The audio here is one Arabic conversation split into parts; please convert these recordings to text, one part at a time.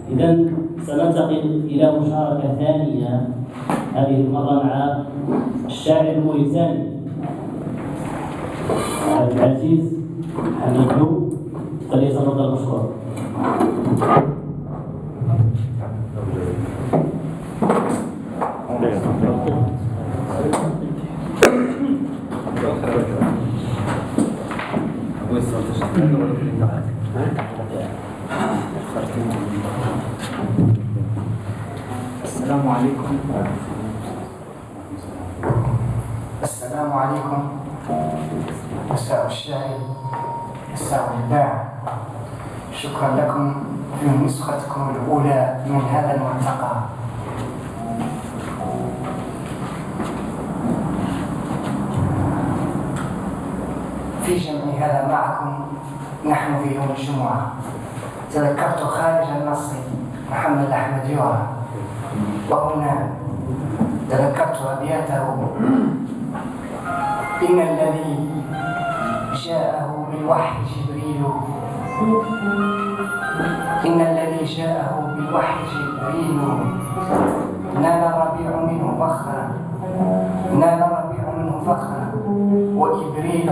إذا سننتقل إلى مشاركة ثانية، هذه المرة مع الشاعر الموريتاني عبد العزيز حميدو، فليتفضل مشكورا. السلام عليكم. السلام عليكم. مساء الشاعر، مساء الإبداع. شكرا لكم في نسختكم الأولى من هذا الملتقى. في جمع هذا معكم نحن في يوم الجمعة تذكرت خارج النص محمد أحمد يورا، وهنا تذكرت أبياته: إن الذي جاءه بالوحي جبريل، إن الذي جاءه بالوحي جبريل نال الربيع منه فخرا، نال الربيع منه فخرا وإبريل،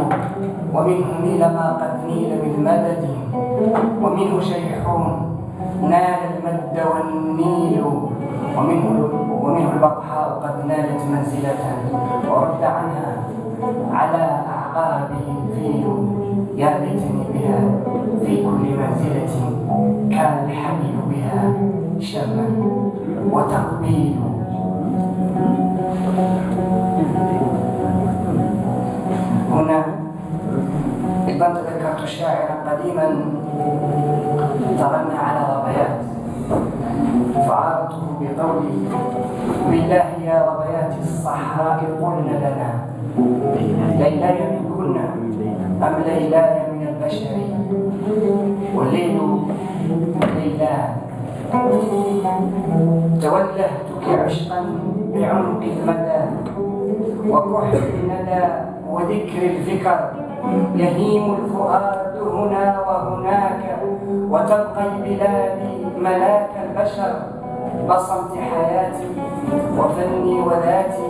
ومنه نيل ما قد نيل من مدد، ومنه شيحون نال المد والنيل، ومنه البطحاء قد نالت منزلة ورد عنها على أعقابه الفيل. يا ليتني بها في كل منزلة كان الحبيب بها شما وتقبيل. هنا أيضا تذكرت شاعرا قديما تغنى على ظبيات، فعارضته بقولي: بالله يا ظبيات الصحراء قلن لنا، ليلاي منكن أم ليلاي من البشر، والليل ليلان، تولهتك عشقا بعمق المدى وكحل الندى وذكر الفكر، يهيم الفؤاد هنا وهناك، وتبقى البلاد ملاك البشر، بصمت حياتي وفني وذاتي،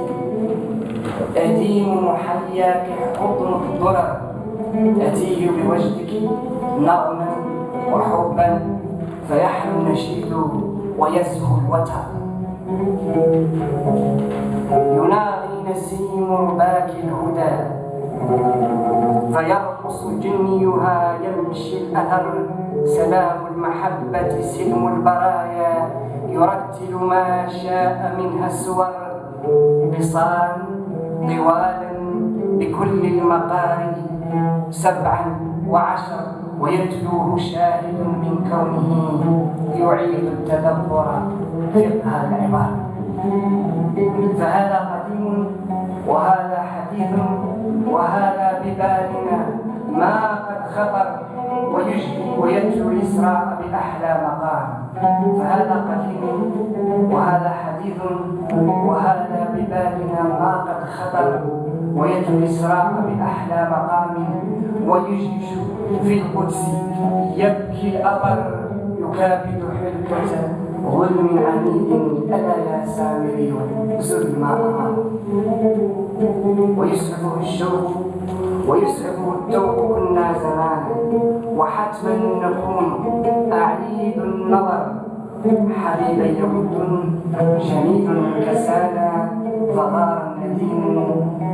أديم محياك حضن الضرر، أتيه بوجدك نغما وحبا، فيحلو النشيد ويزهو الوتر، يناغي نسيم رباك الهدى، فيرقص جنيها يمشي الأثر، سلام المحبة سلم البرايا، يرتل ما شاء منها السور، بصارا طوالا بكل المقارئ، 7 و10 ويتلوه شاهد من كونه يعيد التدبر فقه العبار. فهذا قديم وهذا حديث، وهذا ببالنا ما قد خطر، ويتلو الإسراء بأحلى مقام. فهذا قديم وهذا حديث، وهذا ببالنا ما قد خطر، ويتلو الإسراء بأحلى مقام، ويجيش في القدس يبكي الأبر، يكابد حلكة ظلم عنيد، ألا يا سامري زل ما أمر، ويسعفه الشوق ويسعفه التوق، كنا زمانا وحتما نكون أعيد النظر، حبيبي ود جميل كسانا، فغار النديم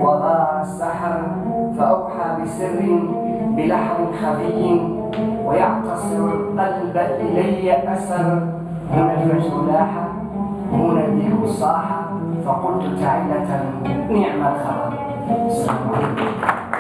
وغار السحر، فأوحى بسر بلحن خفي، ويعتصر القلب إلي أسر، هنا الفجر لاح هنا الديك صاح، فقلت تعلة نعم الخبر. السلام عليكم.